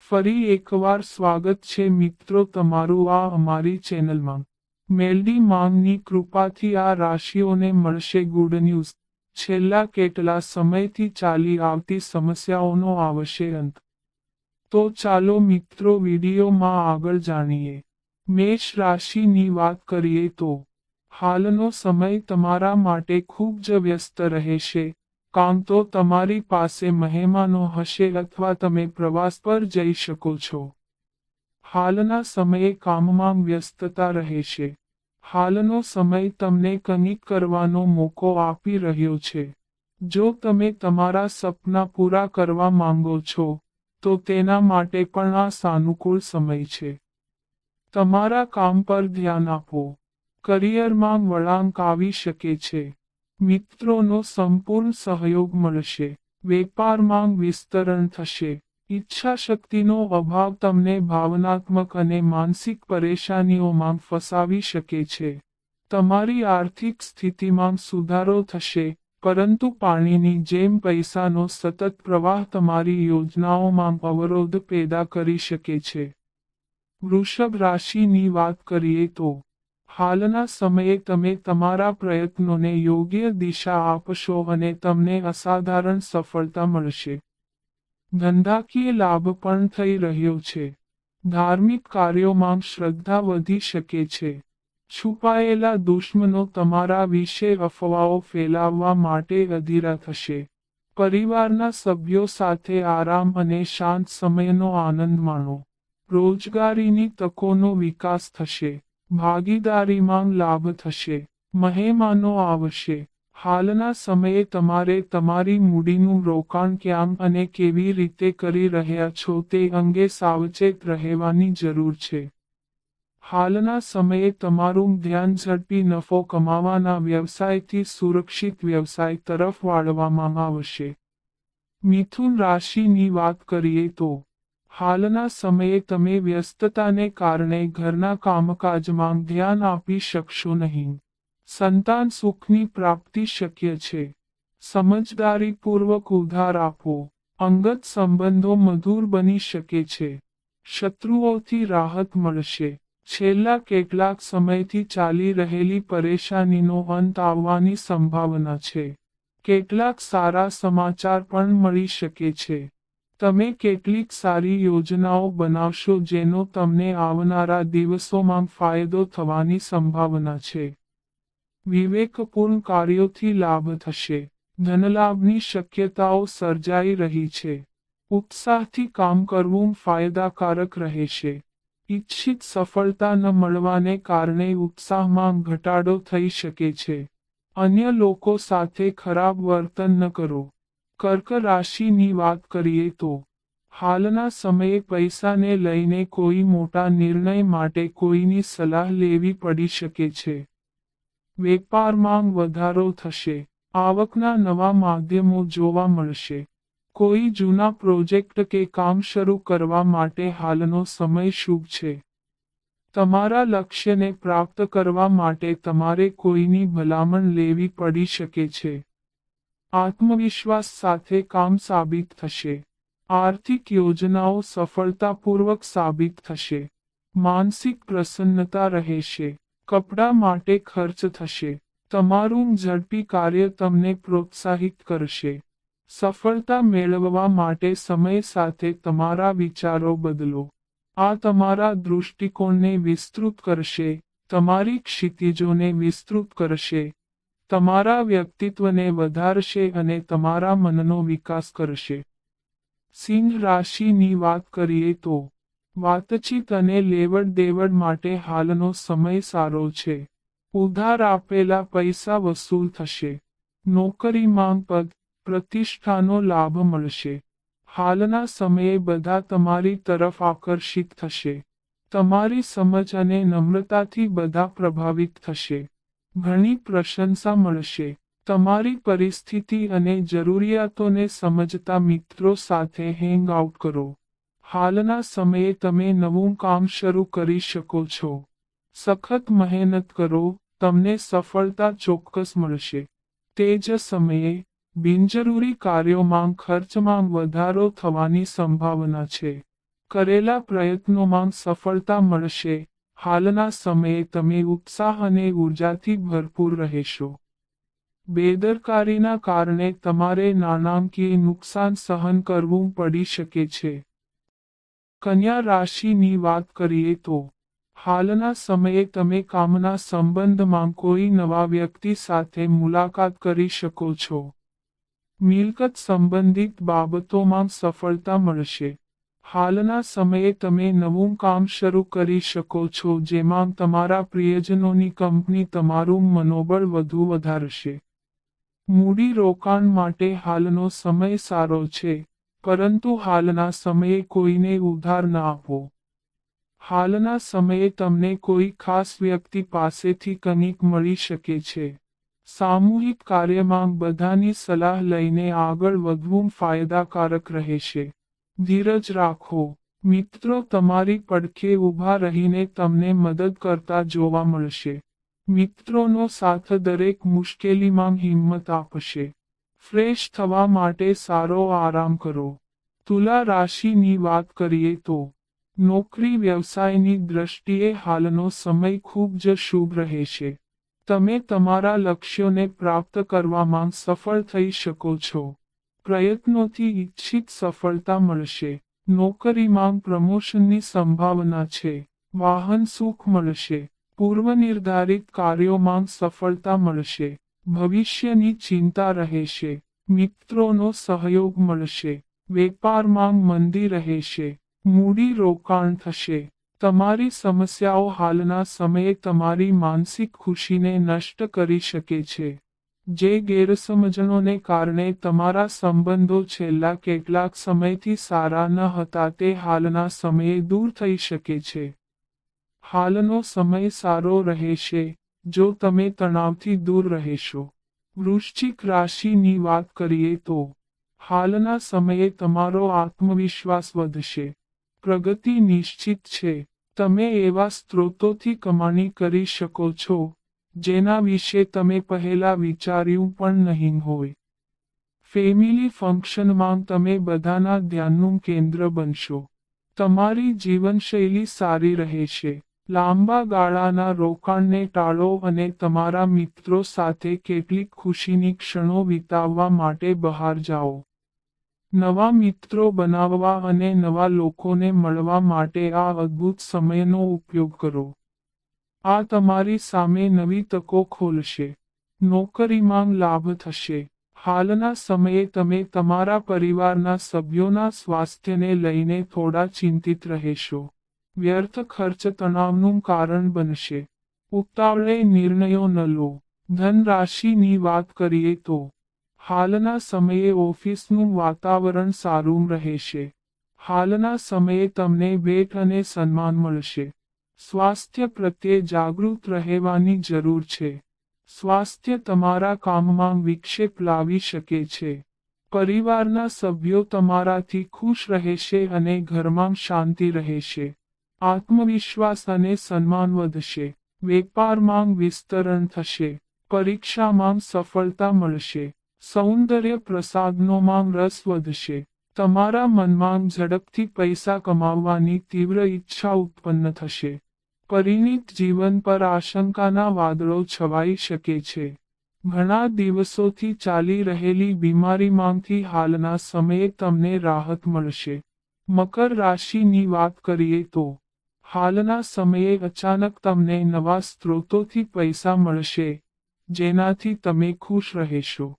ફરી એકવાર સ્વાગત છે મિત્રો તમારું આ અમારી ચેનલમાં। મેલડી માંગની કૃપાથી આ રાશિઓને મળશે ગુડ ન્યૂઝ। છેલ્લા કેટલા સમયથી ચાલી આવતી સમસ્યાઓનો આવશે અંત। તો ચાલો મિત્રો વિડીયોમાં આગળ જાણીએ। મેષ રાશિની વાત કરીએ તો હાલનો સમય તમારા માટે ખૂબ જ વ્યસ્ત રહેશે। કામ તો તમારી પાસે મહેમાનો હશે અથવા તમે પ્રવાસ પર જઈ શકો છો। હાલના સમયે કામમાં વ્યસ્તતા રહેશે। હાલનો સમય તમને કંઈક કરવાનો મોકો આપી રહ્યો છે। જો તમે તમારા સપના પૂરા કરવા માંગો છો તો તેના માટે પણ આ સાનુકૂળ સમય છે। તમારા કામ પર ધ્યાન આપો। કરિયરમાં વળાંક આવી શકે છે। મિત્રોનો સંપૂર્ણ સહયોગ મળશે। વેપારમાં વિસ્તરણ થશે। ઈચ્છાશક્તિનો અભાવ તમને ભાવનાત્મક અને માનસિક પરેશાનીઓમાં ફસાવી શકે છે। તમારી આર્થિક સ્થિતિમાં સુધારો થશે, પરંતુ પાણીની જેમ પૈસાનો સતત પ્રવાહ તમારી યોજનાઓમાં અવરોધ પેદા કરી શકે છે। વૃષભ રાશિની વાત કરીએ તો હાલના સમયે તમે તમારા પ્રયત્નોને યોગ્ય દિશા આપશો અને તમને અસાધારણ સફળતા મળશે। ધંધાકીય લાભ પણ થઈ રહ્યો છે। ધાર્મિક કાર્યોમાં શ્રદ્ધા વધી શકે છે। છુપાયેલા દુશ્મનો તમારા વિશે અફવાઓ ફેલાવવા માટે અધીરા થશે। પરિવારના સભ્યો સાથે આરામ અને શાંત સમયનો આનંદ માણો। રોજગારીની તકોનો વિકાસ થશે। ભાગીદારીમાં લાભ થશે। મહેમાનો આવશે। હાલના સમયે તમારે તમારી મૂડીનું રોકાણ ક્યાં અને કેવી રીતે કરી રહ્યા છો તે અંગે સાવચેત રહેવાની જરૂર છે। હાલના સમયે તમારું ધ્યાન ઝડપી નફો કમાવાના વ્યવસાયથી સુરક્ષિત વ્યવસાય તરફ વાળવામાં આવશે। મિથુન રાશિની વાત કરીએ તો હાલના સમયે તમે વ્યસ્તતાને કારણે ઘરના કામકાજમાં ધ્યાન આપી શકશો નહીં। સંતાન સુખની પ્રાપ્તિ શક્ય છે। સમજદારીપૂર્વક ઉધાર આપો। અંગત સંબંધો મધુર બની શકે છે। શત્રુઓથી રાહત મળશે। છેલ્લા કેટલાક સમયથી ચાલી રહેલી પરેશાનીનો અંત આવવાની સંભાવના છે। કેટલાક સારા સમાચાર પણ મળી શકે છે। તમે કેટલીક સારી યોજનાઓ બનાવશો જેનો તમને આવનારા દિવસોમાં ફાયદો થવાની સંભાવના છે। વિવેકપૂર્ણ કાર્યોથી લાભ થશે। ધનલાભની શક્યતાઓ સર્જાઈ રહી છે। ઉત્સાહથી કામ કરવું ફાયદાકારક રહેશે। ઇચ્છિત સફળતા ન મળવાને કારણે ઉત્સાહમાં ઘટાડો થઈ શકે છે। અન્ય લોકો સાથે ખરાબ વર્તન ન કરો। કર્ક રાશિની વાત કરીએ તો હાલના સમયે પૈસાને લઈને કોઈ મોટા નિર્ણય માટે કોઈની સલાહ લેવી પડી શકે છે। વેપારમાં વધારો થશે। આવકના નવા માધ્યમો જોવા મળશે। કોઈ જૂના પ્રોજેક્ટ કે કામ શરૂ કરવા માટે હાલનો સમય શુભ છે। તમારા લક્ષ્યને પ્રાપ્ત કરવા માટે તમારે કોઈની ભલામણ લેવી પડી શકે છે। આત્મવિશ્વાસ સાથે કામ સાબિત થશે। આર્થિક યોજનાઓ સફળતાપૂર્વક સાબિત થશે। માનસિક પ્રસન્નતા રહેશે। કપડાં માટે ખર્ચ થશે। તમારું ઝડપી કાર્ય તમને પ્રોત્સાહિત કરશે। સફળતા મેળવવા માટે સમય સાથે તમારા વિચારો બદલો। આ તમારા દૃષ્ટિકોણને વિસ્તૃત કરશે, તમારી ક્ષિતિજોને વિસ્તૃત કરશે, તમારા વ્યક્તિત્વને વધારશે અને તમારા મનનો વિકાસ કરશે। સિંહ રાશિની વાત કરીએ તો વાતચીત અને લેવડ દેવડ માટે હાલનો સમય સારો છે। ઉધાર આપેલા પૈસા વસૂલ થશે। નોકરીમાં પદ, પ્રતિષ્ઠાનો લાભ મળશે। હાલના સમયે બધા તમારી તરફ આકર્ષિત થશે। તમારી સમજ અને નમ્રતાથી બધા પ્રભાવિત થશે। ઘણી પ્રશંસા મળશે। તમારી પરિસ્થિતિ અને જરૂરિયાતોને સમજતા મિત્રો સાથે હેંગ આઉટ કરો। હાલના સમયે તમે નવું કામ શરૂ કરી શકો છો। સખત મહેનત કરો, તમને સફળતા ચોક્કસ મળશે। તે જ સમયે બિનજરૂરી કાર્યોમાં ખર્ચમાં વધારો થવાની સંભાવના છે। કરેલા પ્રયત્નોમાં સફળતા મળશે. હાલના સમયે તમે ઉત્સાહ અને ઉર્જાથી ભરપૂર રહેશો. બેદરકારીના કારણે તમારે નાણાકીય નુકસાન સહન કરવું પડી શકે છે. કન્યા રાશિની વાત કરીએ તો હાલના સમયે તમે કામના સંબંધમાં કોઈ નવા વ્યક્તિ સાથે મુલાકાત કરી શકો છો. મિલકત સંબંધિત બાબતોમાં સફળતા મળશે. હાલના સમયે તમે નવું કામ શરૂ કરી શકો છો જેમાં તમારા પ્રિયજનોની કંપની તમારું મનોબળ વધુ વધારશે. મૂડી રોકાણ માટે હાલનો સમય સારો છે, પરંતુ હાલના સમયે કોઈને ઉધાર ન આપો. હાલના સમયે તમને કોઈ ખાસ વ્યક્તિ પાસેથી કંઈક મળી શકે છે. સામૂહિક કાર્યમાં બધાની સલાહ લઈને આગળ વધવું ફાયદાકારક રહેશે. ધીરજ રાખો. મિત્રો તમારી પડખે ઊભા રહીને તમને મદદ કરતા જોવા મળશે. મિત્રોનો સાથ દરેક મુશ્કેલીમાં હિંમત આપશે. ફ્રેશ થવા માટે સારો આરામ કરો. તુલા રાશિની વાત કરીએ તો નોકરી વ્યવસાયની દ્રષ્ટિએ હાલનો સમય ખૂબ જ શુભ રહેશે. તમે તમારા લક્ષ્યોને પ્રાપ્ત કરવામાં સફળ થઈ શકો છો. પ્રયત્નોથી ઇચ્છિત સફળતા મળશે. નોકરીમાં પ્રમોશનની સંભાવના છે. વાહન સુખ મળશે. પૂર્વનિર્ધારિત કાર્યોમાં સફળતા મળશે. ભવિષ્યની ચિંતા રહેશે. મિત્રોનો સહયોગ મળશે. વેપારમાં મંદી રહેશે. મૂડી રોકાણ થશે. તમારી સમસ્યાઓ હાલના સમયે તમારી માનસિક ખુશીને નષ્ટ કરી શકે છે. જે ગેરસમજણોને કારણે તમારા સંબંધો છેલ્લા કેટલાક સમયથી સારા ન હતા તે હાલના સમયે દૂર થઈ શકે છે. હાલનો સમય સારો રહેશે જો તમે તણાવથી દૂર રહેશો. વૃશ્ચિક રાશિની વાત કરીએ તો હાલના સમયે તમારો આત્મવિશ્વાસ વધશે. પ્રગતિ નિશ્ચિત છે. તમે એવા સ્ત્રોતોથી કમાણી કરી શકો છો જેના વિશે તમે પહેલા વિચાર્યું પણ નહીં હોય. ફેમિલી ફંક્શનમાં તમે બધાના ધ્યાનનું કેન્દ્ર બનશો. તમારી જીવનશૈલી સારી રહેશે. લાંબા ગાળાના રોકાણને ટાળો અને તમારા મિત્રો સાથે કેટલીક ખુશીની ક્ષણો વિતાવવા માટે બહાર જાઓ. નવા મિત્રો બનાવવા અને નવા લોકોને મળવા માટે આ અદ્ભુત સમયનો ઉપયોગ કરો. આ તમારી સામે નવી તકો ખોલશે. નોકરીમાં લાભ થશે. હાલના સમયે તમે તમારા પરિવારના સભ્યોના સ્વાસ્થ્યને લઈને થોડા ચિંતિત રહેશો. વ્યર્થ ખર્ચ તણાવનું કારણ બનશે. ઉતાવળે નિર્ણયો ન લો. ધન રાશિની વાત કરીએ તો હાલના સમયે ઓફિસનું વાતાવરણ સારું રહેશે. હાલના સમયે તમને ભેટ અને સન્માન મળશે. સ્વાસ્થ્ય પ્રત્યે જાગૃત રહેવાની જરૂર છે. સ્વાસ્થ્ય તમારા કામમાં વિક્ષેપ લાવી શકે છે. પરિવારના સભ્યો તમારાથી ખુશ રહેશે અને ઘરમાં શાંતિ રહેશે. આત્મવિશ્વાસ અને સન્માન વધશે. વેપારમાં વિસ્તરણ થશે. પરીક્ષામાં સફળતા મળશે. સૌંદર્ય પ્રસાધનોમાં રસ વધશે. તમારા મનમાં ઝડપથી પૈસા કમાવવાની તીવ્ર ઈચ્છા ઉત્પન્ન થશે. પરિણીત જીવન પર આશંકાના વાદળો છવાઈ શકે છે. ઘણા દિવસોથી ચાલી રહેલી બીમારીમાંથી હાલના સમયે તમને રાહત મળશે. મકર રાશિની વાત કરીએ તો હાલના સમયે અચાનક તમને નવા સ્ત્રોતોથી પૈસા મળશે જેનાથી તમે ખુશ રહેશો.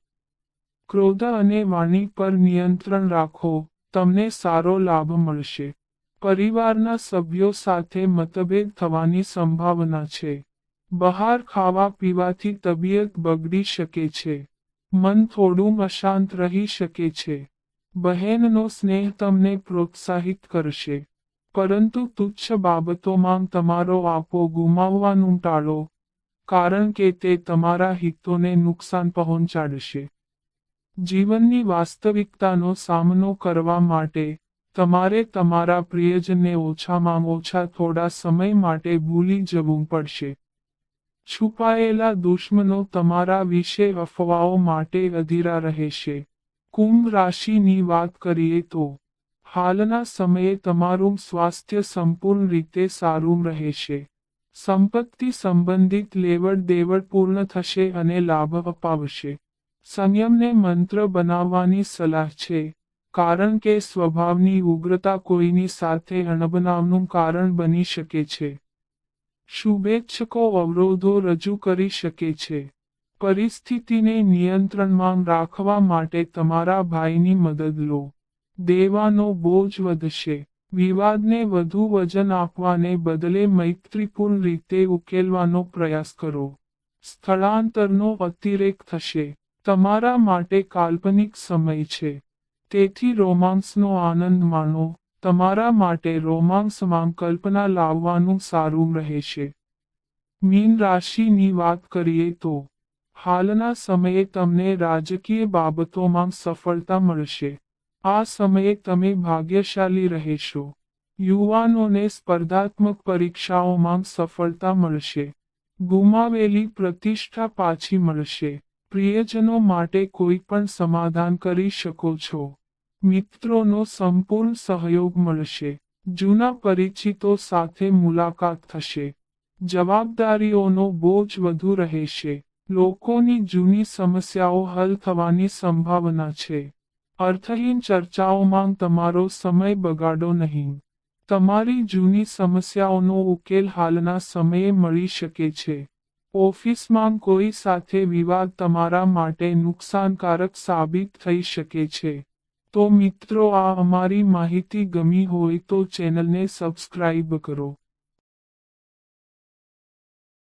ક્રોધ અને વાણી પર નિયંત્રણ રાખો. તમને સારો લાભ મળશે. પરિવારના સભ્યો સાથે મતભેદ થવાની સંભાવના છે. બહાર ખાવા પીવાથી તબિયત બગડી શકે છે. મન થોડું અશાંત રહી શકે છે. બહેનનો સ્નેહ તમને પ્રોત્સાહિત કરશે. પરંતુ તુચ્છ બાબતોમાં તમારો આપો ગુમાવવાનું ટાળો, કારણ કે તે તમારા હિતોને નુકસાન પહોંચાડશે. જીવનની વાસ્તવિકતાનો સામનો કરવા માટે તમારે તમારા પ્રિયજનને ઓછામાં ઓછા થોડા સમય માટે ભૂલી જવું પડશે. છુપાયેલા દુશ્મનો તમારા વિશે અફવાઓ માટે અધીરા રહેશે. કુંભ રાશિની વાત કરીએ તો હાલના સમયે તમારું સ્વાસ્થ્ય સંપૂર્ણ રીતે સારું રહેશે. સંપત્તિ સંબંધિત લેવડ દેવડ પૂર્ણ થશે અને લાભ અપાવશે. સંયમને મંત્ર બનાવવાની સલાહ છે, કારણ કે સ્વભાવની ઉગ્રતા કોઈની સાથે અણબનાવનું કારણ બની શકે છે. શુભેચ્છકો અવરોધો રજૂ કરી શકે છે. પરિસ્થિતિને નિયંત્રણમાં રાખવા માટે તમારા ભાઈની મદદ લો. દેવાનો બોજ વધશે. વિવાદને વધુ વજન આપવાને બદલે મૈત્રીપૂર્ણ રીતે ઉકેલવાનો પ્રયાસ કરો. સ્થળાંતરનો અતિરેક થશે. તમારા માટે કાલ્પનિક સમય છે. તેથી રોમાંસનો આનંદ માણો. તમારા માટે રોમાંસમાં કલ્પના લાવવાનું સારું રહેશે. મીન રાશિની વાત કરીએ તો હાલના સમયે તમને રાજકીય બાબતોમાં સફળતા મળશે. આ સમયે તમે ભાગ્યશાળી રહેશો. યુવાનોને સ્પર્ધાત્મક પરીક્ષાઓમાં સફળતા મળશે. ગુમાવેલી પ્રતિષ્ઠા પાછી મળશે. પ્રિયજનો માટે કોઈ પણ સમાધાન કરી શકો છો. મિત્રોનો સંપૂર્ણ સહયોગ મળશે. જૂના પરિચિતો સાથે મુલાકાત થશે. જવાબદારીઓનો બોજ વધુ રહેશે. લોકોની જૂની સમસ્યાઓ હલ થવાની સંભાવના છે. અર્થહીન ચર્ચાઓમાં તમારો સમય બગાડો નહીં. તમારી જૂની સમસ્યાઓનો ઉકેલ હાલના સમયે મળી શકે છે. ઓફિસમાં કોઈ સાથે વિવાદ તમારા માટે નુકસાનકારક સાબિત થઈ શકે છે. તો મિત્રો, આ અમારી માહિતી ગમી હોય તો ચેનલને સબસ્ક્રાઇબ કરો.